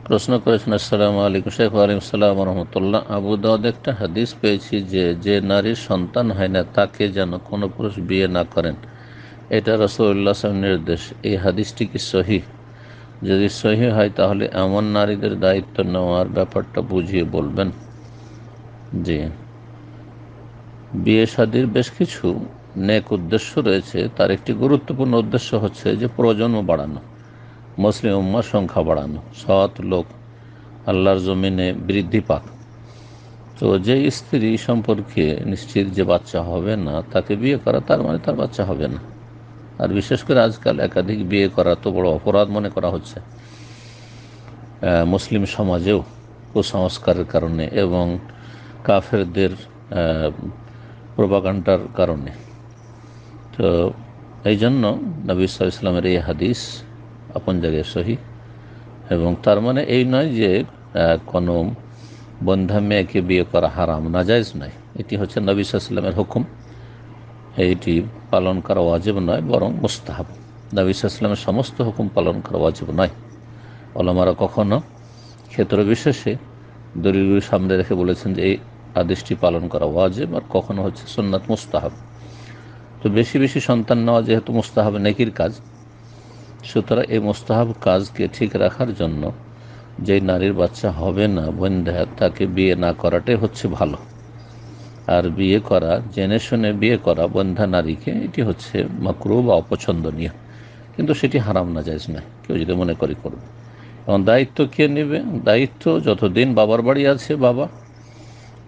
প্রশ্ন করেছেন, আসসালামু আলাইকুম শেখ। ওয়ালাইকুম আসসালাম রহমতুল্লাহ। আবু দাউদ একটা হাদিস পেয়েছি যে যে নারীর সন্তান হয় না তাকে যেন কোনো পুরুষ বিয়ে না করেন, এটা রাসূলুল্লাহ সাল্লাল্লাহু আলাইহি ওয়াসাল্লামের নির্দেশ। এই হাদিসটি কি সহিহ? যদি সহিহ হয় তাহলে এমন নারীদের দায়িত্ব নেওয়ার ব্যাপারটা বুঝিয়ে বলবেন। জি, বিয়ে শাদীর বেশ কিছু নেক উদ্দেশ্য রয়েছে। তার একটি গুরুত্বপূর্ণ উদ্দেশ্য হচ্ছে যে প্রজন্ম বাড়ানো, মুসলিম উম্মার সংখ্যা বাড়ানো, সৎ লোক আল্লাহর জমিনে বৃদ্ধি পাক। তো যে স্ত্রী সম্পর্কে নিশ্চিত যে বাচ্চা হবে না তাকে বিয়ে করা, তার মানে তার বাচ্চা হবে না। আর বিশেষ করে আজকাল একাধিক বিয়ে করা তো বড় অপরাধ মনে করা হচ্ছে মুসলিম সমাজেও, কুসংস্কারের কারণে এবং কাফেরদের প্রোপাগান্ডার কারণে। তো এই জন্য নবী সাল্লাল্লাহু আলাইহি ওয়াসাল্লামের এই হাদিস আপন জায়গায় সহিহ, এবং তার মানে এই নয় যে কোনো বন্ধা মেয়েকে বিয়ে করা হারাম, নাজায়েজ নয়। এটি হচ্ছে নবী সাল্লাল্লাহু আলাইহি ওয়াসাল্লামের হুকুম, এইটি পালন করা ওয়াজিব নয়, বরং মুস্তাহাব। নবী সাল্লাল্লাহু আলাইহি ওয়াসাল্লামের সমস্ত হুকুম পালন করা ওয়াজিব নয়। ওলামারা কখনো ক্ষেত্র বিশেষে দলিলগুলি সামনে রেখে বলেছেন যে এই আদেশটি পালন করা ওয়াজিব, আর কখনো হচ্ছে সুন্নাত, মুস্তাহাব। তো বেশি বেশি সন্তান নেওয়া যেহেতু মুস্তাহাব নেকির কাজ, সুতরাং এই মুস্তাহাব কাজকে ঠিক রাখার জন্য যেই নারীর বাচ্চা হবে না বন্ধা, তাকে বিয়ে না করাটাই হচ্ছে ভালো। আর বিয়ে করা, জেনে শুনে বিয়ে করা বন্ধা নারীকে, এটি হচ্ছে মাকরুহ বা অপছন্দনীয়, কিন্তু সেটি হারাম না, জায়েজ নয়। কেউ যদি মনে করে করবে। এবং দায়িত্ব কে নেবে? দায়িত্ব যতদিন বাবার বাড়ি আছে,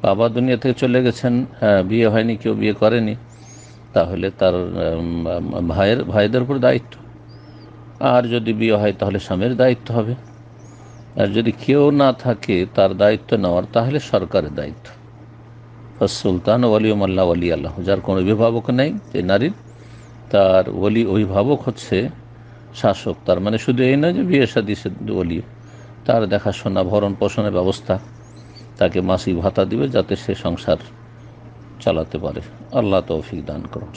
বাবা দুনিয়া থেকে চলে গেছেন, বিয়ে হয়নি, কেউ বিয়ে করেনি, তাহলে তার ভাইদের উপর দায়িত্ব। আর যদি বিয়ে হয় তাহলে স্বামীর দায়িত্ব হবে। আর যদি কেউ না থাকে তার দায়িত্ব নেওয়ার, তাহলে সরকারের দায়িত্ব। সুলতান ওয়ালিউমাল্লাহ ওয়ালি আল্লাহ, যার কোনো অভিভাবক নেই যে নারীর, তার ওলি অভিভাবক হচ্ছে শাসক। তার মানে শুধু এই নয় যে বিয়ে শাদী ওলি, তার দেখাশোনা, ভরণ পোষণের ব্যবস্থা, তাকে মাসিক ভাতা দিবে যাতে সে সংসার চালাতে পারে। আল্লাহ তৌফিক দান করুন।